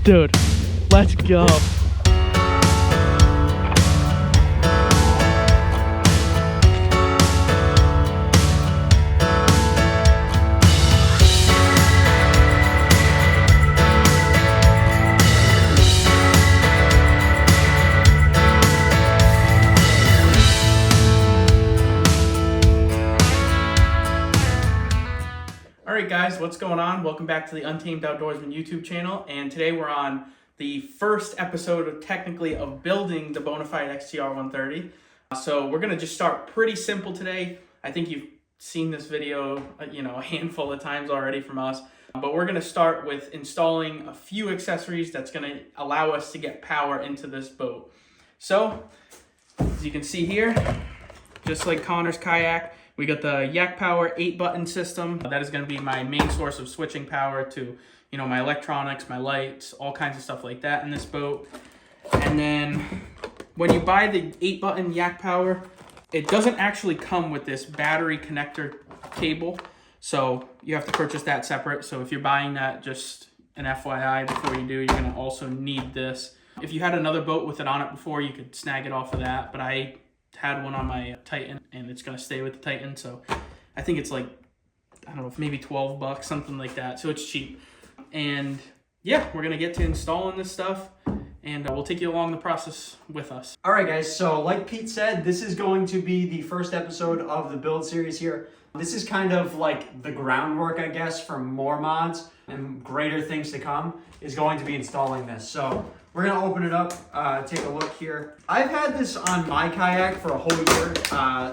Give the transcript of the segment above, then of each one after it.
Dude, let's go. Alright guys, what's going on? Welcome back to the Untamed Outdoorsmen YouTube channel, and today we're on the first episode of building the Bonafide XTR130. So we're going to just start pretty simple today. I think you've seen this video a handful of times already from us, but we're going to start with installing a few accessories that's going to allow us to get power into this boat. So, as you can see here, just like Connor's kayak, we got the YakPower 8-button system. That is going to be my main source of switching power to, my electronics, my lights, all kinds of stuff like that in this boat. And then when you buy the 8-button YakPower, it doesn't actually come with this battery connector cable. So you have to purchase that separate. So if you're buying that, just an FYI before you do, you're going to also need this. If you had another boat with it on it before, you could snag it off of that. But I had one on my Titan and it's going to stay with the Titan, so I think it's like, I don't know, maybe 12 bucks, something like that, so it's cheap. And yeah, we're going to get to installing this stuff, and we'll take you along the process with us. All right guys, so like Pete said, this is going to be the first episode of the build series here. This is kind of like the groundwork, I guess, for more mods and greater things to come is going to be installing this. So we're gonna open it up, take a look here. I've had this on my kayak for a whole year,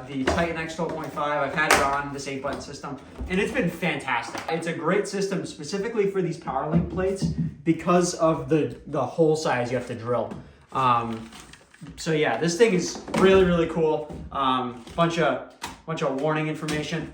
the Titan X12.5. I've had it on this 8-button system, and it's been fantastic. It's a great system specifically for these PowerLink plates because of the hole size you have to drill. So yeah, this thing is really, really cool. Bunch of warning information.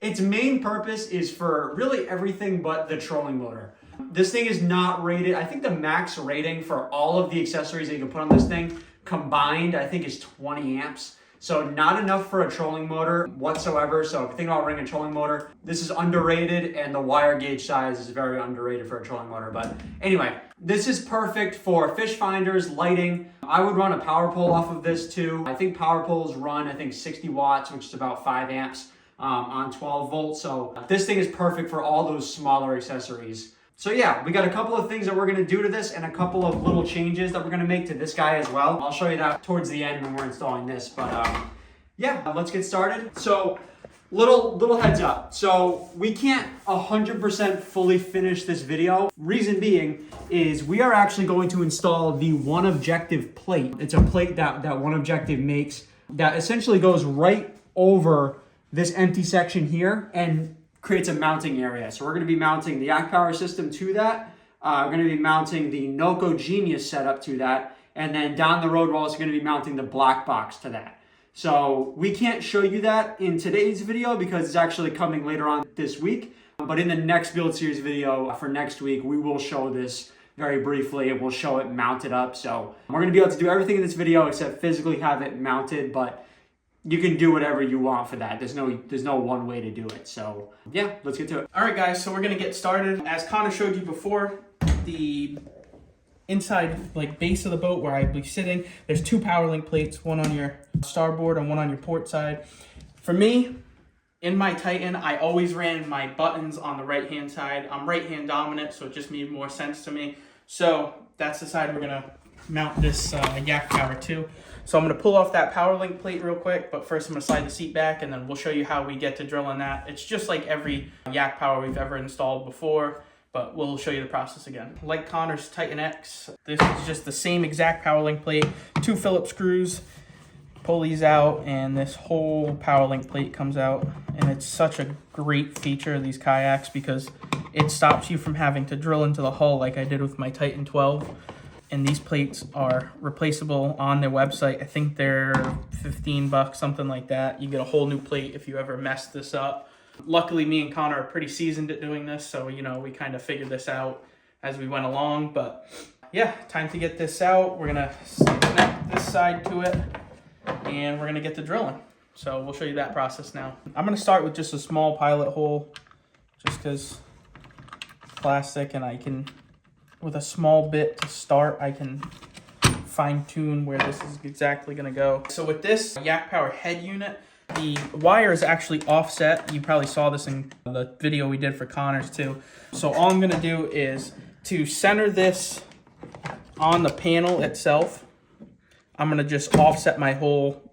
Its main purpose is for really everything but the trolling motor. This thing is not rated. I think the max rating for all of the accessories that you can put on this thing combined, I think, is 20 amps. So not enough for a trolling motor whatsoever. So if you think about running a trolling motor, this is underrated, and the wire gauge size is very underrated for a trolling motor. But anyway, this is perfect for fish finders, lighting. I would run a power pole off of this too. I think power poles run, 60 watts, which is about 5 amps on 12 volts. So this thing is perfect for all those smaller accessories. So yeah, we got a couple of things that we're gonna do to this and a couple of little changes that we're gonna make to this guy as well. I'll show you that towards the end when we're installing this, but yeah, let's get started. So little heads up. So we can't 100% fully finish this video. Reason being is we are actually going to install the One Objective plate. It's a plate that One Objective makes that essentially goes right over this empty section here and creates a mounting area. So we're going to be mounting the YakPower system to that. We're going to be mounting the Noco Genius setup to that. And then down the road, we're also going to be mounting the black box to that. So we can't show you that in today's video because it's actually coming later on this week. But in the next build series video for next week, we will show this very briefly and we'll show it mounted up. So we're going to be able to do everything in this video except physically have it mounted, but you can do whatever you want for that. There's no one way to do it. So yeah, let's get to it. All right guys, so we're gonna get started. As Connor showed you before, the inside base of the boat where I'd be sitting, there's 2 PowerLink plates, one on your starboard and one on your port side. For me, in my Titan, I always ran my buttons on the right-hand side. I'm right-hand dominant, so it just made more sense to me. So that's the side we're gonna mount this YakPower to. So I'm going to pull off that PowerLink plate real quick, but first I'm going to slide the seat back and then we'll show you how we get to drilling that. It's just like every YakPower we've ever installed before, but we'll show you the process again. Like Connor's Titan X, this is just the same exact PowerLink plate, 2 Phillips screws, pull these out, and this whole PowerLink plate comes out. And it's such a great feature of these kayaks because it stops you from having to drill into the hull like I did with my Titan 12. And these plates are replaceable on their website. I think they're 15 bucks, something like that. You get a whole new plate if you ever mess this up. Luckily, me and Connor are pretty seasoned at doing this, so we kind of figured this out as we went along. But yeah, time to get this out. We're gonna connect this side to it, and we're gonna get to drilling. So we'll show you that process now. I'm gonna start with just a small pilot hole, just because plastic, and I can with a small bit to start, I can fine tune where this is exactly gonna go. So with this YakPower head unit, the wire is actually offset. You probably saw this in the video we did for Connors too. So all I'm gonna do is to center this on the panel itself, I'm gonna just offset my hole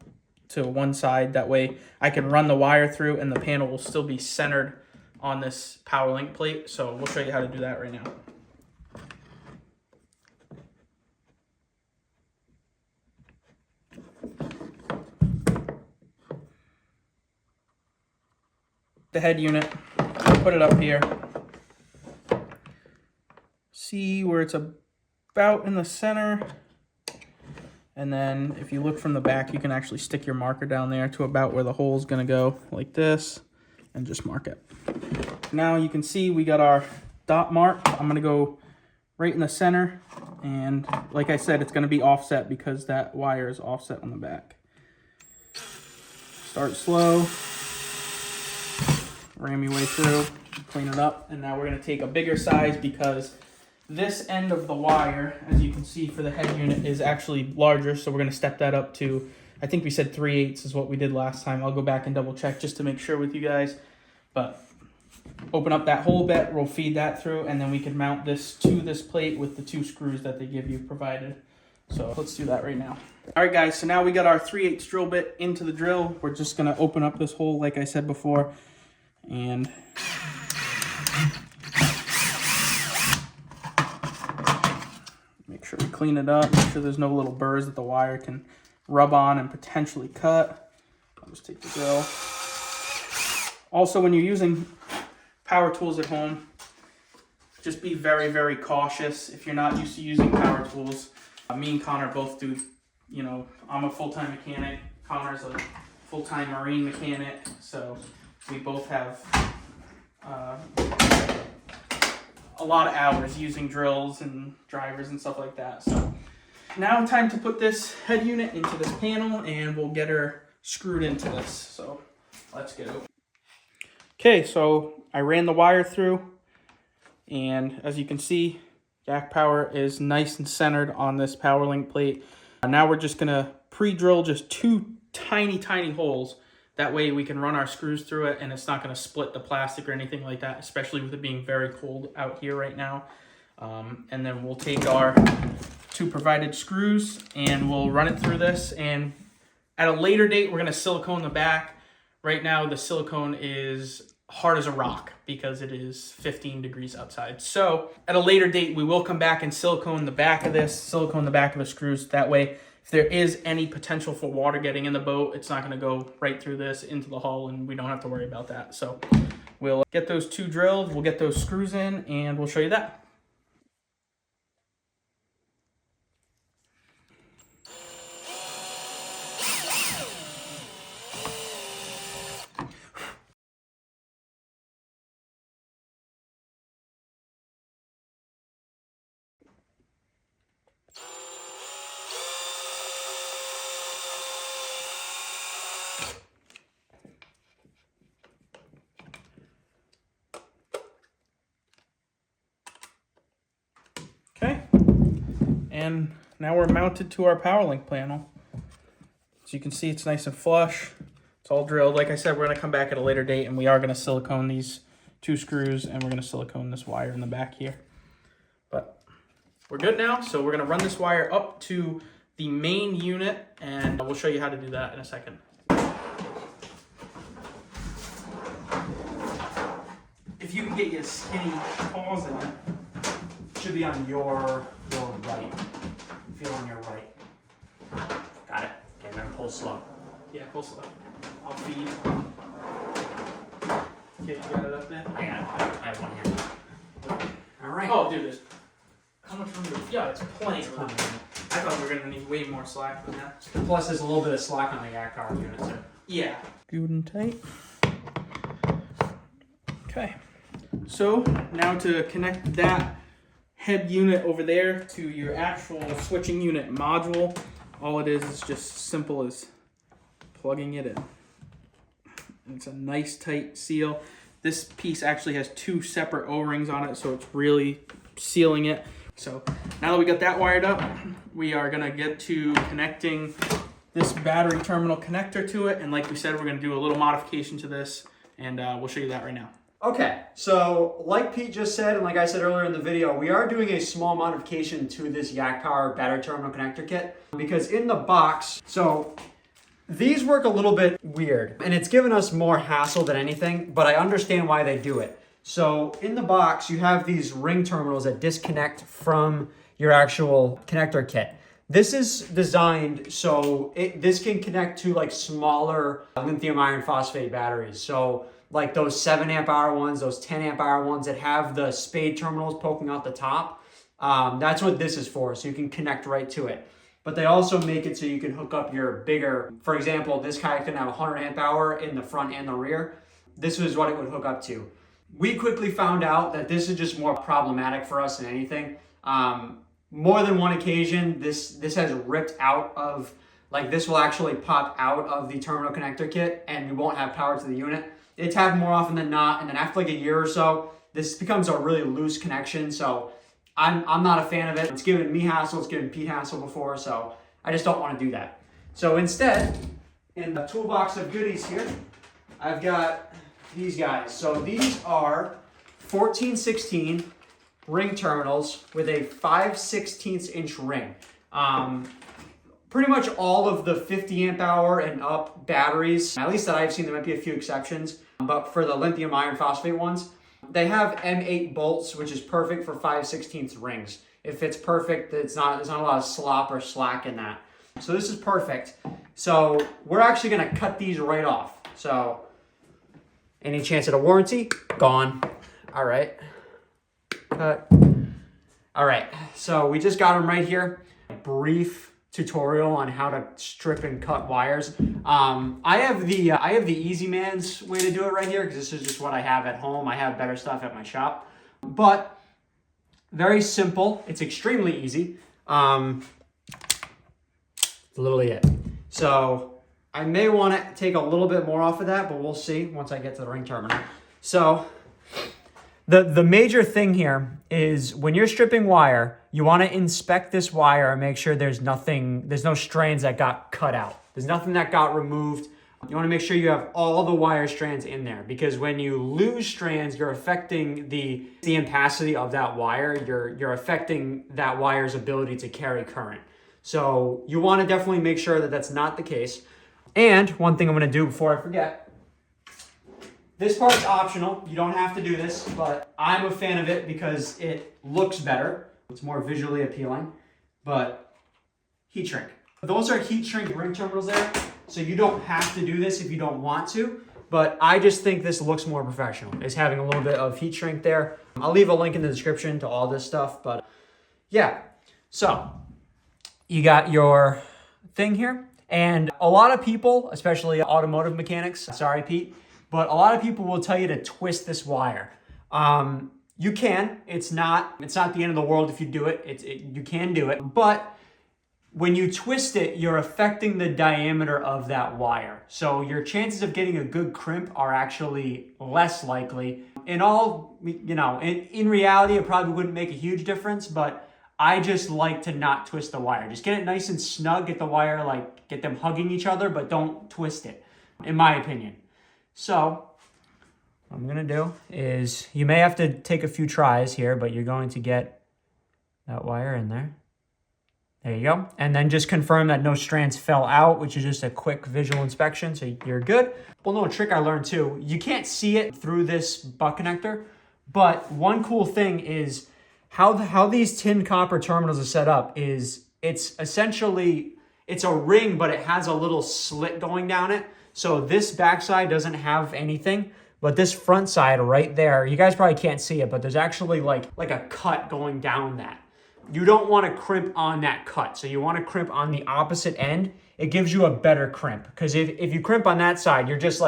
to one side. That way I can run the wire through and the panel will still be centered on this power link plate. So we'll show you how to do that right now. The head unit, put it up here. See where it's about in the center. And then if you look from the back, you can actually stick your marker down there to about where the hole is gonna go, like this, and just mark it. Now you can see we got our dot mark. I'm gonna go right in the center. And like I said, it's gonna be offset because that wire is offset on the back. Start slow. Ram your way through, clean it up, and now we're going to take a bigger size because this end of the wire, as you can see for the head unit, is actually larger, so we're going to step that up to, I think we said 3/8 is what we did last time. I'll go back and double check just to make sure with you guys, but open up that whole bit, we'll feed that through, and then we can mount this to this plate with the 2 screws that they give you provided. So let's do that right now. All right guys, so now we got our 3/8 drill bit into the drill. We're just going to open up this hole like I said before, and make sure we clean it up, make sure there's no little burrs that the wire can rub on and potentially cut. I'll just take the drill. Also, when you're using power tools at home, just be very, very cautious. If you're not used to using power tools, me and Connor both do, you know, I'm a full-time mechanic, Connor's a full-time marine mechanic, so we both have a lot of hours using drills and drivers and stuff like that. So now time to put this head unit into this panel and we'll get her screwed into this. So let's go. Okay, so I ran the wire through, and as you can see, YakPower is nice and centered on this power link plate. Now we're just gonna pre-drill just 2 tiny, tiny holes. That way we can run our screws through it and it's not going to split the plastic or anything like that, especially with it being very cold out here right now. And then we'll take our 2 provided screws and we'll run it through this. And at a later date, we're going to silicone the back. Right now, the silicone is hard as a rock because it is 15 degrees outside. So at a later date, we will come back and silicone the back of this, silicone the back of the screws. That way, if there is any potential for water getting in the boat, it's not going to go right through this into the hull, and we don't have to worry about that. So we'll get those 2 drilled, we'll get those screws in, and we'll show you that. Okay, and now we're mounted to our power link panel. As you can see, it's nice and flush. It's all drilled. Like I said, we're going to come back at a later date and we are going to silicone these 2 screws and we're going to silicone this wire in the back here. But we're good now, so we're going to run this wire up to the main unit and we'll show you how to do that in a second. If you can get your skinny paws in it, Should be on your right. Feel on your right. Got it. Okay, then pull slow. Yeah, pull slow. I'll feed. Okay, you got it up there? I got it. I have one hand. All right. Oh, dude, there's how much room? Yeah, it's plenty. I thought we were gonna need way more slack than that. Plus, there's a little bit of slack on the YakPower unit too. Yeah. Good and tight. Okay. So now to connect that head unit over there to your actual switching unit module, all it is just simple as plugging it in. And it's a nice tight seal. This piece actually has 2 separate O-rings on it, so it's really sealing it. So now that we got that wired up, we are gonna get to connecting this battery terminal connector to it. And like we said, we're gonna do a little modification to this, and we'll show you that right now. Okay, so like Pete just said, and like I said earlier in the video, we are doing a small modification to this YakPower battery terminal connector kit, because in the box, so these work a little bit weird, and it's given us more hassle than anything, but I understand why they do it. So in the box, you have these ring terminals that disconnect from your actual connector kit. This is designed so this can connect to like smaller lithium iron phosphate batteries. So like those 7 amp hour ones, those 10 amp hour ones that have the spade terminals poking out the top. That's what this is for, so you can connect right to it. But they also make it so you can hook up your bigger, for example, this guy can have 100 amp hour in the front and the rear. This is what it would hook up to. We quickly found out that this is just more problematic for us than anything. More than one occasion, this has ripped out of, like this will actually pop out of the terminal connector kit and we won't have power to the unit. It's happened more often than not, and then after like a year or so, this becomes a really loose connection, so I'm not a fan of it. It's given me hassle, it's given Pete hassle before, so I just don't want to do that. So instead, in the toolbox of goodies here, I've got these guys. So these are 1416 ring terminals with a 5/16 inch ring. Pretty much all of the 50 amp hour and up batteries, at least that I've seen, there might be a few exceptions, but for the lithium iron phosphate ones, they have M8 bolts, which is perfect for 5/16 rings. If it's perfect, there's not a lot of slop or slack in that. So this is perfect. So we're actually gonna cut these right off. So any chance at a warranty? Gone. All right. Cut. All right, so we just got them right here. A brief tutorial on how to strip and cut wires. I have the Easy Man's way to do it right here, because this is just what I have at home. I have better stuff at my shop, but very simple. It's extremely easy. It's literally it. So I may want to take a little bit more off of that, but we'll see once I get to the ring terminal. So the major thing here is when you're stripping wire, you want to inspect this wire and make sure there's no strands that got cut out. There's nothing that got removed. You want to make sure you have all the wire strands in there, because when you lose strands, you're affecting the ampacity of that wire. You're affecting that wire's ability to carry current. So you want to definitely make sure that that's not the case. And one thing I'm going to do before I forget, this part's optional. You don't have to do this, but I'm a fan of it because it looks better. It's more visually appealing, but heat shrink. Those are heat shrink ring terminals there, so you don't have to do this if you don't want to, but I just think this looks more professional. It's having a little bit of heat shrink there. I'll leave a link in the description to all this stuff, but yeah. So you got your thing here, and a lot of people, especially automotive mechanics, sorry Pete, but a lot of people will tell you to twist this wire. You can. It's not the end of the world if you do it. You can do it. But when you twist it, you're affecting the diameter of that wire. So your chances of getting a good crimp are actually less likely. In reality, it probably wouldn't make a huge difference, but I just like to not twist the wire. Just get it nice and snug, get the wire, get them hugging each other, but don't twist it, in my opinion. So what I'm gonna do is, you may have to take a few tries here, but you're going to get that wire in there. There you go. And then just confirm that no strands fell out, which is just a quick visual inspection, so you're good. Well, no, a trick I learned too, you can't see it through this butt connector, but one cool thing is how these tin copper terminals are set up is it's a ring, but it has a little slit going down it. So this backside doesn't have anything, but this front side right there, you guys probably can't see it, but there's actually like a cut going down that. You don't want to crimp on that cut. So you want to crimp on the opposite end. It gives you a better crimp, because if you crimp on that side, you're just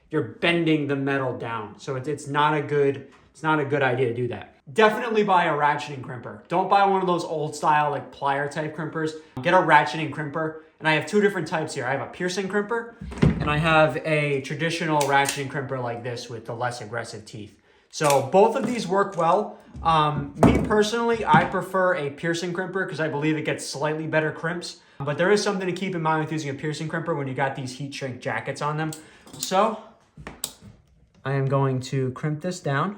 you're bending the metal down. So it's not a good idea to do that. Definitely buy a ratcheting crimper. Don't buy one of those old style plier type crimpers. Get a ratcheting crimper. And I have two different types here. I have a piercing crimper, and I have a traditional ratcheting crimper like this with the less aggressive teeth. So both of these work well. Me personally, I prefer a piercing crimper because I believe it gets slightly better crimps. But there is something to keep in mind with using a piercing crimper when you got these heat shrink jackets on them. So I am going to crimp this down.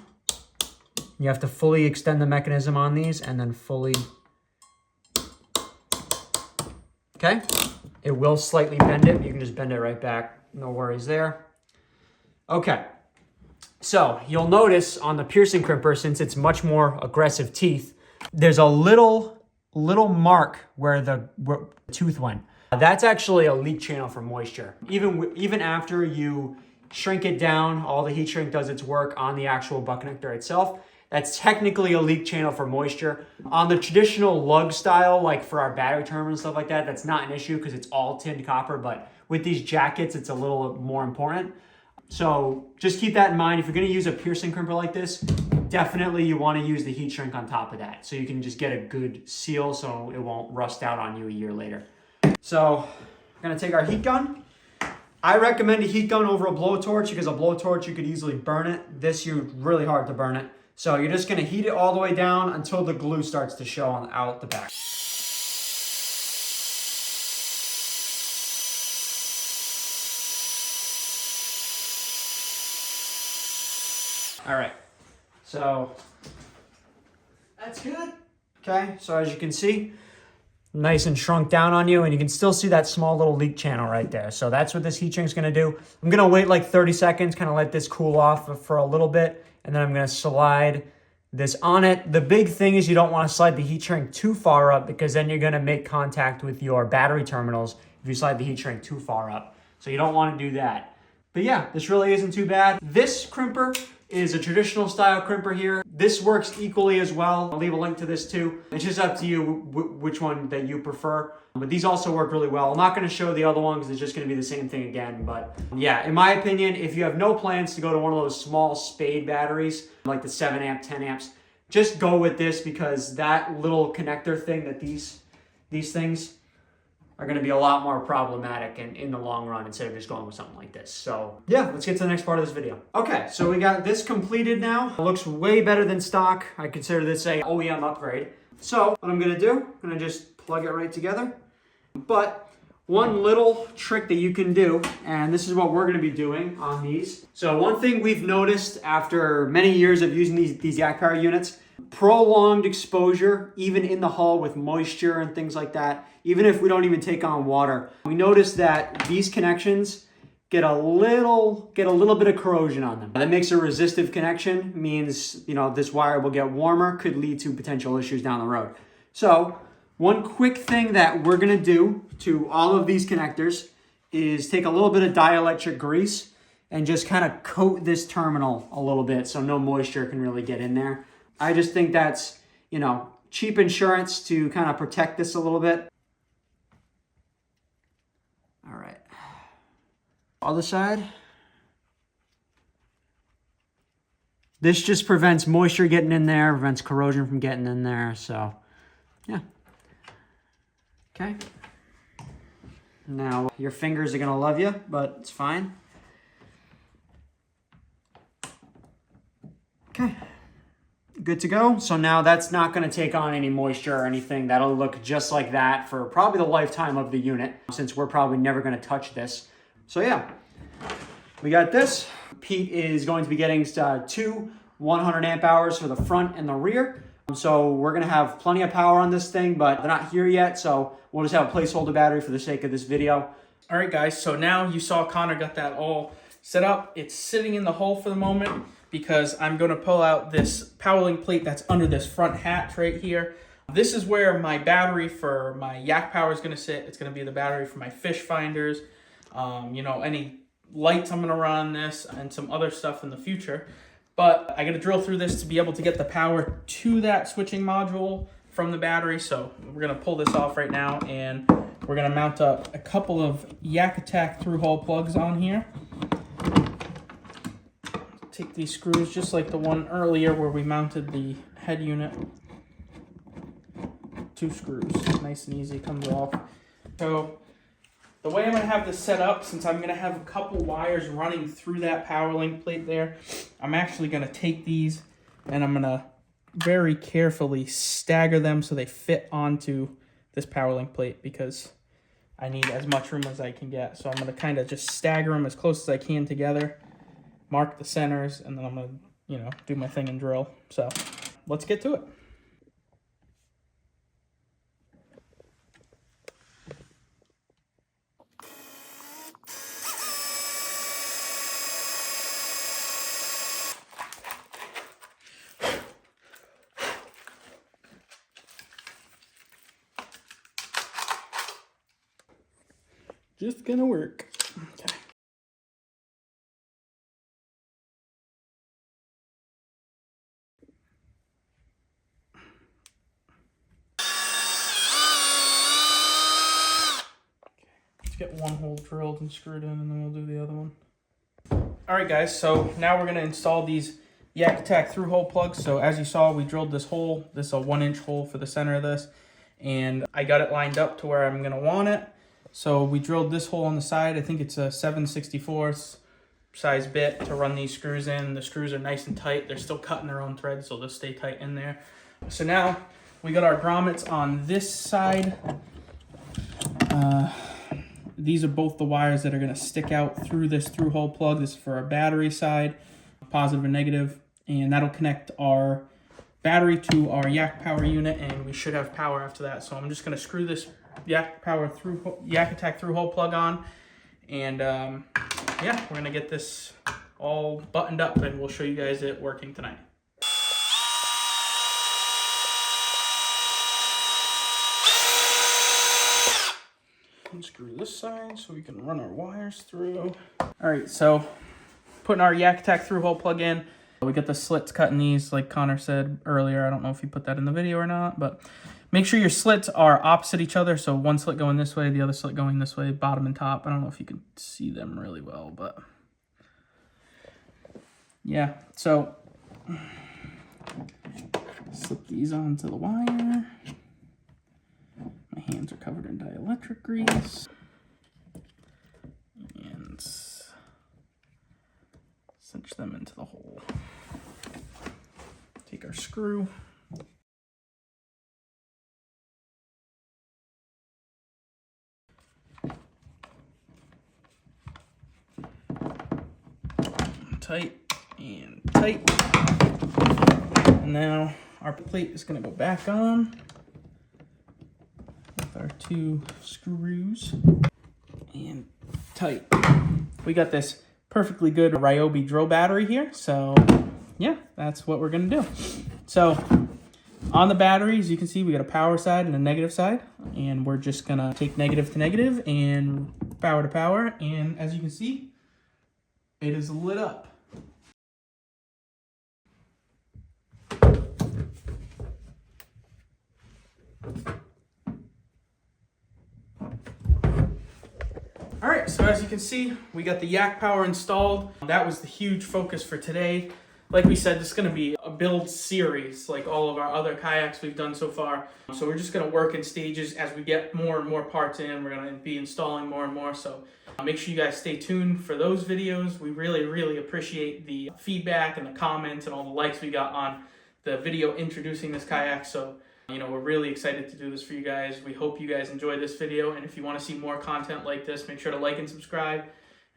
You have to fully extend the mechanism on these and then fully. Okay, it will slightly bend it. You can just bend it right back. No worries there. Okay, so you'll notice on the piercing crimper, since it's much more aggressive teeth, there's a little mark where the tooth went. That's actually a leak channel for moisture. Even after you shrink it down, all the heat shrink does its work on the actual butt connector itself. That's technically a leak channel for moisture. On the traditional lug style, like for our battery terminal and stuff like that, that's not an issue because it's all tinned copper, but with these jackets, it's a little more important. So just keep that in mind. If you're gonna use a piercing crimper like this, definitely you wanna use the heat shrink on top of that so you can just get a good seal so it won't rust out on you a year later. So we're gonna take our heat gun. I recommend a heat gun over a blowtorch because a blowtorch, you could easily burn it. This, you're really hard to burn it. So you're just gonna heat it all the way down until the glue starts to show out the back. All right, so that's good. Okay, so as you can see, nice and shrunk down on you, and you can still see that small little leak channel right there. So that's what this heat shrink's gonna do. I'm gonna wait like 30 seconds, kind of let this cool off for a little bit, and then I'm gonna slide this on it. The big thing is you don't wanna slide the heat shrink too far up because then you're gonna make contact with your battery terminals if you slide the heat shrink too far up. So you don't wanna do that. But yeah, this really isn't too bad. This crimper is a traditional style crimper here. This works equally as well. I'll leave a link to this too. It's just up to you which one that you prefer. But these also work really well. I'm not gonna show the other one because it's just gonna be the same thing again. But yeah, in my opinion, if you have no plans to go to one of those small spade batteries, like the 7 amp, 10 amps, just go with this because that little connector thing that these things are gonna be a lot more problematic in the long run instead of just going with something like this. So yeah, let's get to the next part of this video. Okay, so we got this completed now. It looks way better than stock. I consider this a OEM upgrade. So what I'm gonna do, I'm gonna just plug it right together. But one little trick that you can do, and this is what we're gonna be doing on these. So one thing we've noticed after many years of using these YakPower units, prolonged exposure, even in the hull with moisture and things like that, even if we don't even take on water, we notice that these connections get a little bit of corrosion on them. That makes a resistive connection, means, you know, this wire will get warmer, could lead to potential issues down the road. So one quick thing that we're gonna do to all of these connectors is take a little bit of dielectric grease and just kind of coat this terminal a little bit so no moisture can really get in there. I just think that's, you know, cheap insurance to kind of protect this a little bit. All right. Other side. This just prevents moisture getting in there, prevents corrosion from getting in there, so yeah. Okay. Now, your fingers are gonna love you, but it's fine. Okay. Good to go. So now that's not going to take on any moisture or anything. That'll look just like that for probably the lifetime of the unit, since we're probably never going to touch this. So yeah, we got this. Pete is going to be getting 2 100 amp hours for the front and the rear. So we're going to have plenty of power on this thing, but they're not here yet. So we'll just have a placeholder battery for the sake of this video. All right, guys. So now you saw Connor got that all set up. It's sitting in the hole for the moment, because I'm going to pull out this power link plate that's under this front hatch right here. This is where my battery for my YakPower is going to sit. It's going to be the battery for my fish finders, you know, any lights I'm going to run on this, and some other stuff in the future. But I got to drill through this to be able to get the power to that switching module from the battery. So we're going to pull this off right now, and we're going to mount up a couple of Yak Attack through-hole plugs on here. Take these screws just like the one earlier where we mounted the head unit. 2 screws, nice and easy, comes off. So the way I'm going to have this set up, since I'm going to have a couple wires running through that power link plate there, I'm actually going to take these and I'm going to very carefully stagger them so they fit onto this power link plate, because I need as much room as I can get. So I'm going to kind of just stagger them as close as I can together, mark the centers, and then I'm going to, you know, do my thing and drill. So let's get to it. Just gonna work. Okay. Let's get one hole drilled and screwed in, and then we'll do the other one. All right, guys, so now we're gonna install these YakPower through hole plugs. So as you saw, we drilled this hole. This is a 1-inch hole for the center of this, and I got it lined up to where I'm gonna want it. So we drilled this hole on the side. I think it's a 7/64 size bit to run these screws in. The screws are nice and tight. They're still cutting their own thread, so they'll stay tight in there. So now we got our grommets on this side. These are both the wires that are going to stick out through this through hole plug. This is for our battery side, positive and negative, and that'll connect our battery to our YakPower unit, and we should have power after that. So I'm just going to screw this YakPower through hole plug on, and yeah, we're gonna get this all buttoned up, and we'll show you guys it working tonight. Unscrew this side so we can run our wires through. All right, so putting our YakPower through hole plug in. We got the slits cut in these, like Connor said earlier. I don't know if he put that in the video or not, but make sure your slits are opposite each other. So one slit going this way, the other slit going this way, bottom and top. I don't know if you can see them really well, but yeah. So slip these onto the wire. My hands are covered in dielectric grease. And cinch them into the hole. Take our screw. Tight and tight. And now our plate is going to go back on with our 2 screws and tight. We got this perfectly good Ryobi drill battery here, so yeah, that's what we're going to do. So on the battery, as you can see, we got a power side and a negative side, and we're just going to take negative to negative and power to power, and as you can see, it is lit up. All right, so as you can see, we got the YakPower installed. That was the huge focus for today. Like we said, this is going to be a build series like all of our other kayaks we've done so far. So we're just going to work in stages as we get more and more parts in. We're going to be installing more and more. So make sure you guys stay tuned for those videos. We really, really appreciate the feedback and the comments and all the likes we got on the video introducing this kayak. So, you know, we're really excited to do this for you guys. We hope you guys enjoy this video. And if you want to see more content like this, make sure to like and subscribe.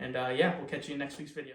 And yeah, we'll catch you in next week's video.